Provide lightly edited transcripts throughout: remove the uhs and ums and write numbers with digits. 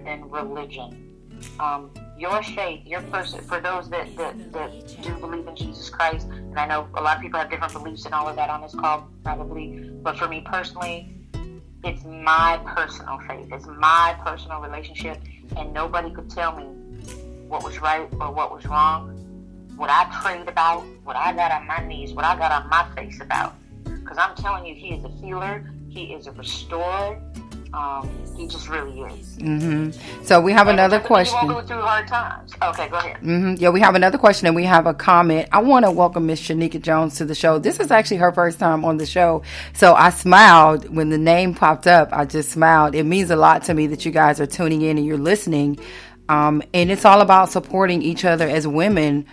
than religion. Your faith, your person, for those that do believe in Jesus Christ, and I know a lot of people have different beliefs and all of that on this call, probably, but for me personally, it's my personal faith. It's my personal relationship, and nobody could tell me what was right or what was wrong, what I prayed about, what I got on my knees, what I got on my face about. Because I'm telling you, he is a healer. He is a restorer. He just really is. Mm-hmm. So we have another question. You won't go through hard times. Okay, go ahead. Mm-hmm. Yeah, we have another question, and we have a comment. I want to welcome Miss Shanika Jones to the show. This is actually her first time on the show, so I smiled when the name popped up. I just smiled. It means a lot to me that you guys are tuning in and you're listening, and it's all about supporting each other as women.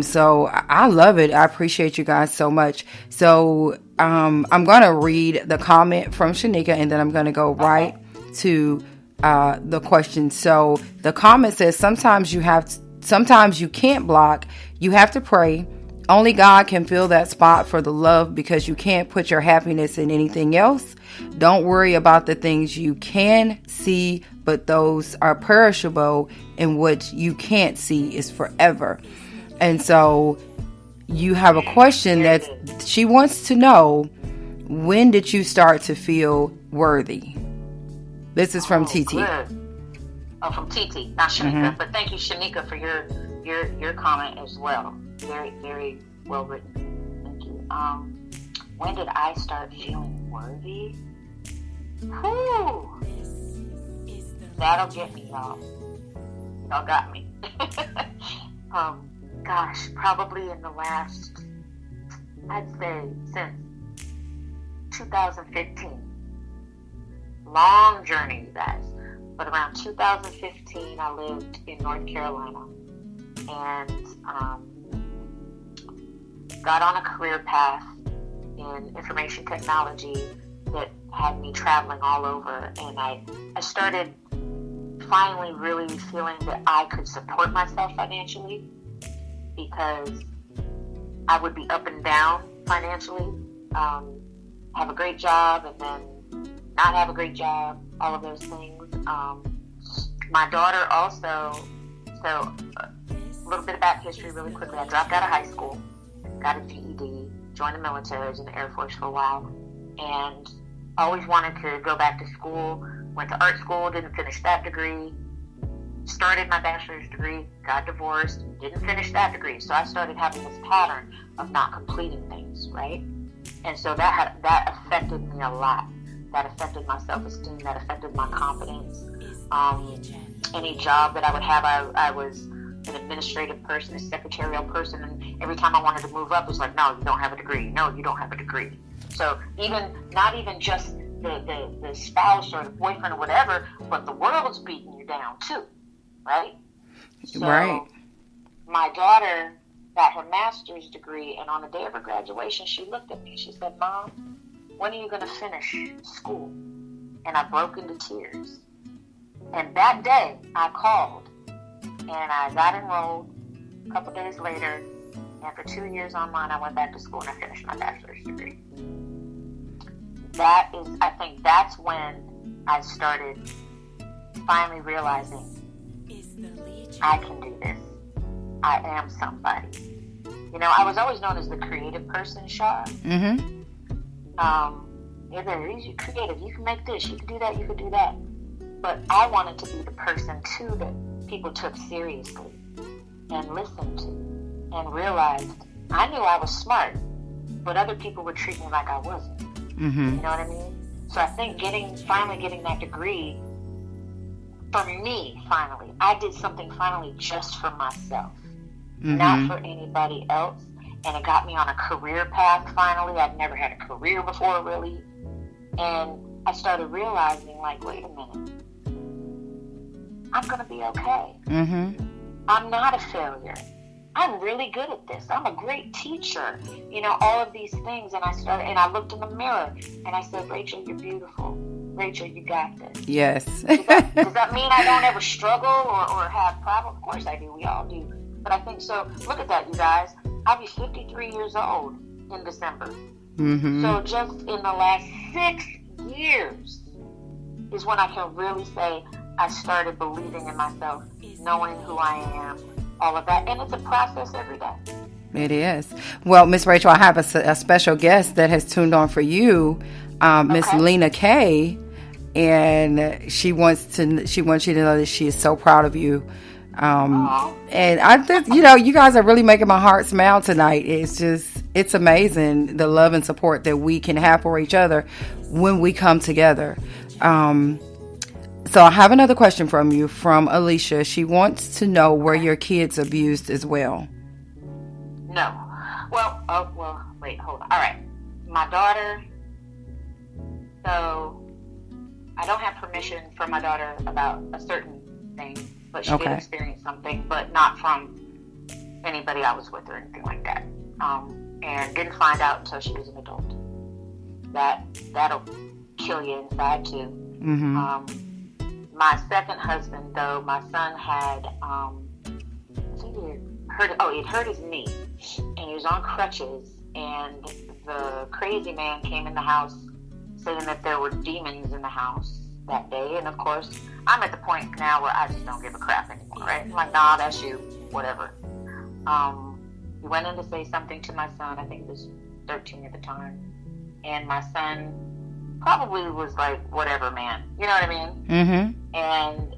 So I love it. I appreciate you guys so much. So I'm going to read the comment from Shanika, and then I'm going to go right to the question. So the comment says, sometimes you can't block. You have to pray. Only God can fill that spot for the love, because you can't put your happiness in anything else. Don't worry about the things you can see, but those are perishable, and what you can't see is forever. And so you have a question that she wants to know, when did you start to feel worthy? This is from TT. Good. Oh, from TT, not Shanika. Mm-hmm. But thank you, Shanika, for your comment as well. Very, very well written. Thank you. When did I start feeling worthy? Whew. That'll get me, y'all. Y'all got me. Gosh, probably in the last, I'd say since 2015. Long journey, you guys. But around 2015, I lived in North Carolina and got on a career path in information technology that had me traveling all over. And I started finally really feeling that I could support myself financially, because I would be up and down financially, have a great job and then not have a great job, all of those things. My daughter also, so a little bit of back history really quickly. I dropped out of high school, got a GED, joined the military, was in the Air Force for a while, and always wanted to go back to school. Went to art school, didn't finish that degree. Started my bachelor's degree, got divorced, didn't finish that degree. So I started having this pattern of not completing things, right? And so that affected me a lot. That affected my self-esteem, that affected my confidence. Any job that I would have, I was an administrative person, a secretarial person, and every time I wanted to move up, it was like, no, you don't have a degree. No, you don't have a degree. So not even just the spouse or the boyfriend or whatever, but the world's beating you down too. Right? So right. My daughter got her master's degree, and on the day of her graduation, she looked at me. She said, Mom, when are you going to finish school? And I broke into tears. And that day, I called, and I got enrolled. A couple days later, after 2 years online, I went back to school, and I finished my bachelor's degree. I think that's when I started finally realizing, I can do this. I am somebody. You know, I was always known as the creative person, Char. Mm-hmm. You're creative. You can make this. You can do that. You can do that. But I wanted to be the person, too, that people took seriously and listened to and realized I knew I was smart, but other people would treat me like I wasn't. Mm-hmm. You know what I mean? So I think finally getting that degree, for me, finally, I did something finally just for myself, not for anybody else. And it got me on a career path finally. I'd never had a career before, really. And I started realizing, like, wait a minute. I'm going to be okay. Mm-hmm. I'm not a failure. I'm really good at this. I'm a great teacher. You know, all of these things. And I looked in the mirror and I said, Rachel, you're beautiful. Rachel, you got this. Yes. Does that mean I don't ever struggle or have problems? Of course I do. We all do. But I think so. Look at that, you guys. I'll be 53 years old in December. Mm-hmm. So just in the last 6 years is when I can really say I started believing in myself, knowing who I am, all of that. And it's a process every day. It is. Well, Miss Rachel, I have a special guest that has tuned on for you, Miss Lena Kay, and she wants you to know that she is so proud of you. And I just, you guys are really making my heart smile tonight. It's amazing the love and support that we can have for each other when we come together. So I have another question from you, from Alicia. She wants to know, were your kids abused as well? No. Wait, hold on. All right. My daughter, so I don't have permission from my daughter about a certain thing, but she did experience something, but not from anybody I was with or anything like that. And didn't find out until she was an adult. That'll kill you inside too. Mm-hmm. My second husband, though, my son had he'd hurt his knee, and he was on crutches, and the crazy man came in the house saying that there were demons in the house that day. And of course, I'm at the point now where I just don't give a crap anymore, right? I'm like, nah, that's you, whatever. He went in to say something to my son. I think he was 13 at the time, and my son probably was like, whatever, man, you know what I mean? Mm-hmm. And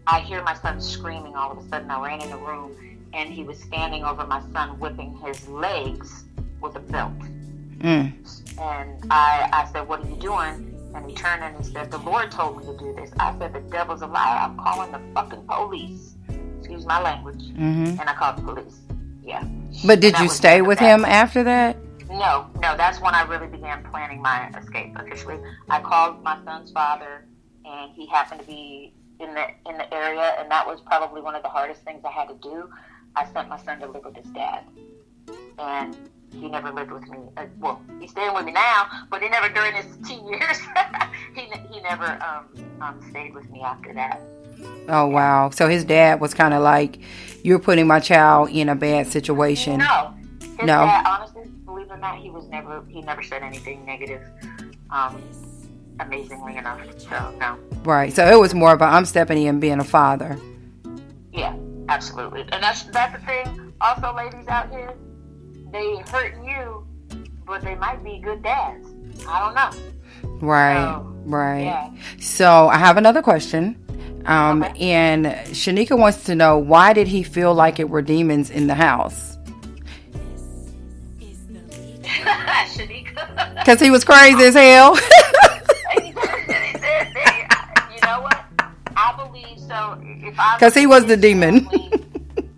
I hear my son screaming. All of a sudden, I ran in the room, and he was standing over my son, whipping his legs with a belt. Mm. And I said, what are you doing? And he turned and he said, the Lord told me to do this. I said, the devil's a liar. I'm calling the fucking police. Excuse my language. Mm-hmm. And I called the police. Yeah. But did you stay with him after that? No. That's when I really began planning my escape officially. I called my son's father, and he happened to be in the area, and that was probably one of the hardest things I had to do. I sent my son to live with his dad, and he never lived with me. He's staying with me now, but he never, during his teen years, he never stayed with me after that. Oh, wow. So his dad was kind of like, you're putting my child in a bad situation. No. His dad, honestly, believe it or not, he never said anything negative, amazingly enough. So, no. Right. So it was more about, I'm stepping in being a father. Yeah, absolutely. And that's the thing. Also, ladies out here, they hurt you, but they might be good dads. I don't know. Right. Yeah. So I have another question. And Shanika wants to know, why did he feel like it were demons in the house? Shanika? Because he was crazy as hell. You know what? I believe so. Because he was the demon.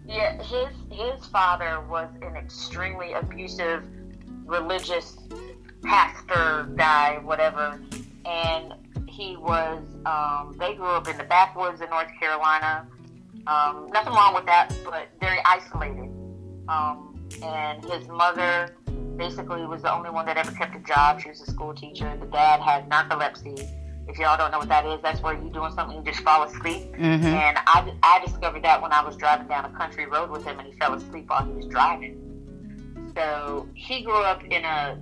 Yeah, his father was an extremely abusive religious pastor guy, whatever, and he was, they grew up in the backwoods in North Carolina. Nothing wrong with that, but very isolated. And his mother basically was the only one that ever kept a job. She was a school teacher. The dad had narcolepsy. If y'all don't know what that is, that's where you're doing something, you just fall asleep. Mm-hmm. And I discovered that when I was driving down a country road with him, and he fell asleep while he was driving. So he grew up in a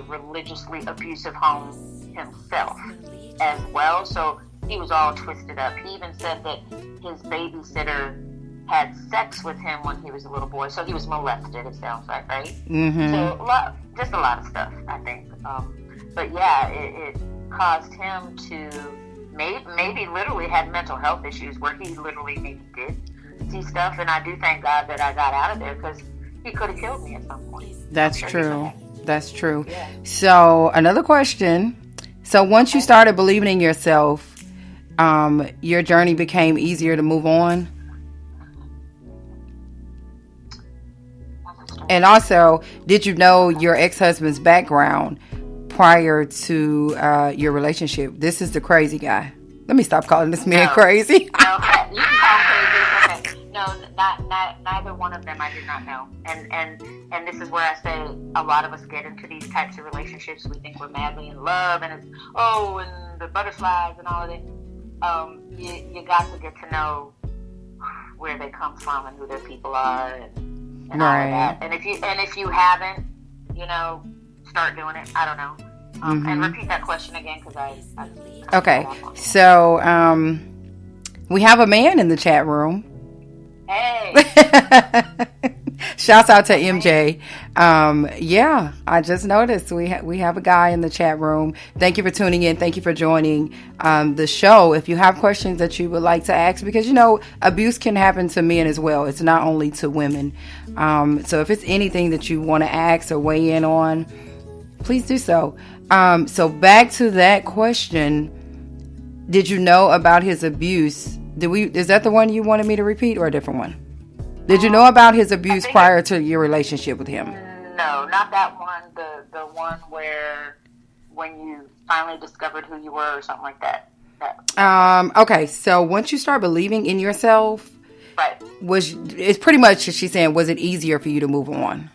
religiously abusive home himself as well. So he was all twisted up. He even said that his babysitter had sex with him when he was a little boy. So he was molested, it sounds like, right? Mm-hmm. So just a lot of stuff, I think. But yeah, it caused him to maybe literally had mental health issues where he literally maybe did see stuff. And I do thank God that I got out of there, because he could have killed me at some point. That's true. That's true. Yeah. So another question. So once you started believing in yourself, your journey became easier to move on. And also, did you know your ex-husband's background prior to your relationship? This is the crazy guy. Let me stop calling this man crazy. No, you can call him crazy. Okay. No, neither one of them I did not know. And this is where I say a lot of us get into these types of relationships. We think we're madly in love, and it's, and the butterflies and all of that. You got to get to know where they come from and who their people are, and all of that. And if you haven't, start doing it. I don't know. And repeat that question again, because I okay. So we have a man in the chat room. Hey. Shouts out to MJ. Yeah, I just noticed we have a guy in the chat room. Thank you for tuning in. Thank you for joining the show. If you have questions that you would like to ask, because abuse can happen to men as well. It's not only to women. So if it's anything that you want to ask or weigh in on, please do so. So back to that question. Did you know about his abuse? Is that the one you wanted me to repeat, or a different one? Did you know about his abuse prior to your relationship with him? No, not that one. The one when you finally discovered who you were, or something like that. Okay, so once you start believing in yourself, right? It's pretty much, she's saying, was it easier for you to move on?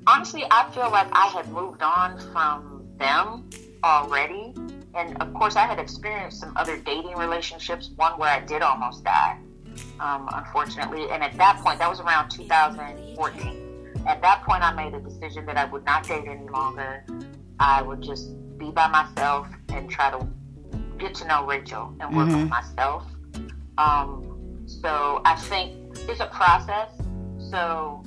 Honestly, I feel like I had moved on from them already. And of course, I had experienced some other dating relationships, one where I did almost die, unfortunately. And at that point, that was around 2014. At that point, I made a decision that I would not date any longer. I would just be by myself and try to get to know Rachel and work on myself. So I think it's a process. So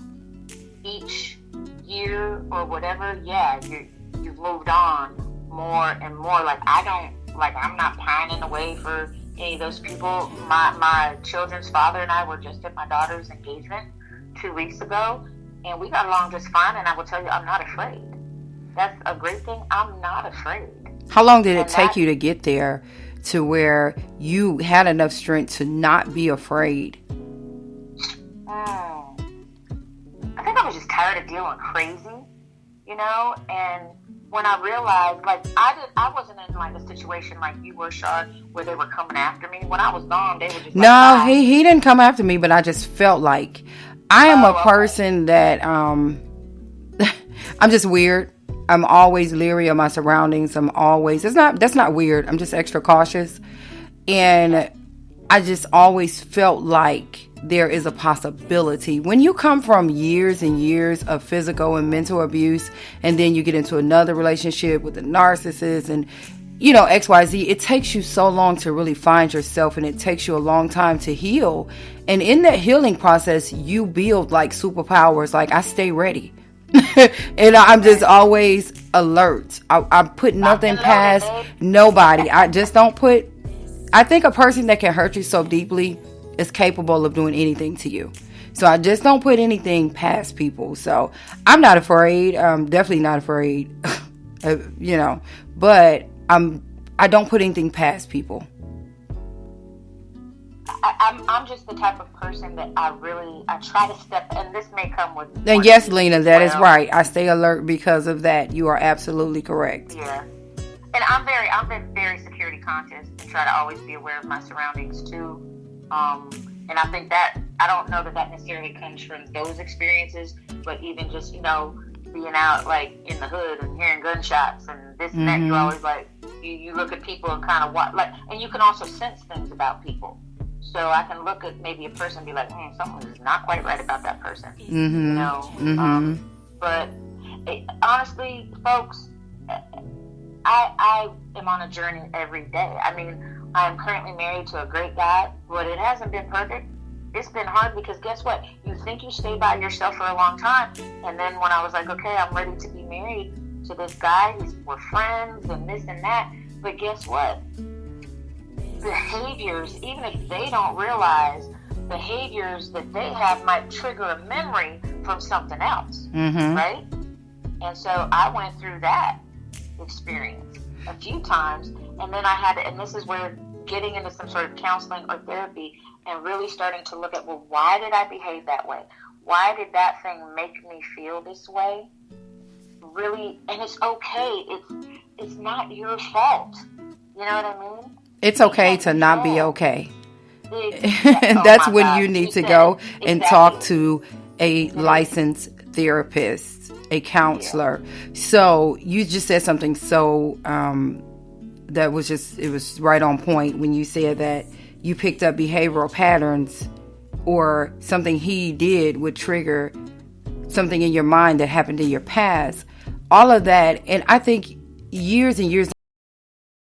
each year or whatever, you've moved on more and more. I'm not pining away for any of those people. My children's father and I were just at my daughter's engagement 2 weeks ago, and we got along just fine. And I will tell you, I'm not afraid. That's a great thing. I'm not afraid. How long did it take you to get there to where you had enough strength to not be afraid? I think I was just tired of dealing crazy, and when I realized, I wasn't in a situation like you were, Char, where they were coming after me. When I was gone, they were just no, he didn't come after me, but I just felt like I am a person that I'm just weird. I'm always leery of my surroundings. That's not weird. I'm just extra cautious. And I just always felt like there is a possibility. When you come from years and years of physical and mental abuse, and then you get into another relationship with a narcissist and, XYZ, it takes you so long to really find yourself, and it takes you a long time to heal. And in that healing process, you build superpowers. I stay ready. And I'm just always alert. I put nothing past nobody. I just don't put... I think a person that can hurt you so deeply is capable of doing anything to you. So I just don't put anything past people. So I'm not afraid. I'm definitely not afraid. But I don't put anything past people. I'm just the type of person that I try to step, and this may come with... And yes, Lena, that is right. I stay alert because of that. You are absolutely correct. Yeah. And I'm very security conscious, and try to always be aware of my surroundings too. And I think that, I don't know that necessarily comes from those experiences, but even just, being out in the hood and hearing gunshots and this and that, you always you look at people and kind of and you can also sense things about people. So I can look at maybe a person and be like, something is not quite right about that person. But honestly, folks, I am on a journey every day. I mean, I'm currently married to a great guy, but it hasn't been perfect. It's been hard because guess what? You think you stay by yourself for a long time. And then when I was like, okay, I'm ready to be married to this guy, we're friends and this and that. But guess what? Behaviors, even if they don't realize, behaviors that they have might trigger a memory from something else, right? And so I went through that experience a few times, and then and this is where getting into some sort of counseling or therapy and really starting to look at, well, why did I behave that way? Why did that thing make me feel this way? Really, and it's okay. It's not your fault. You know what I mean? It's okay to not be okay. That's when God. You need to go and talk to a licensed therapist, a counselor. Yeah. So you just said something so that was it was right on point when you said that you picked up behavioral patterns or something he did would trigger something in your mind that happened in your past, all of that. And I think years and years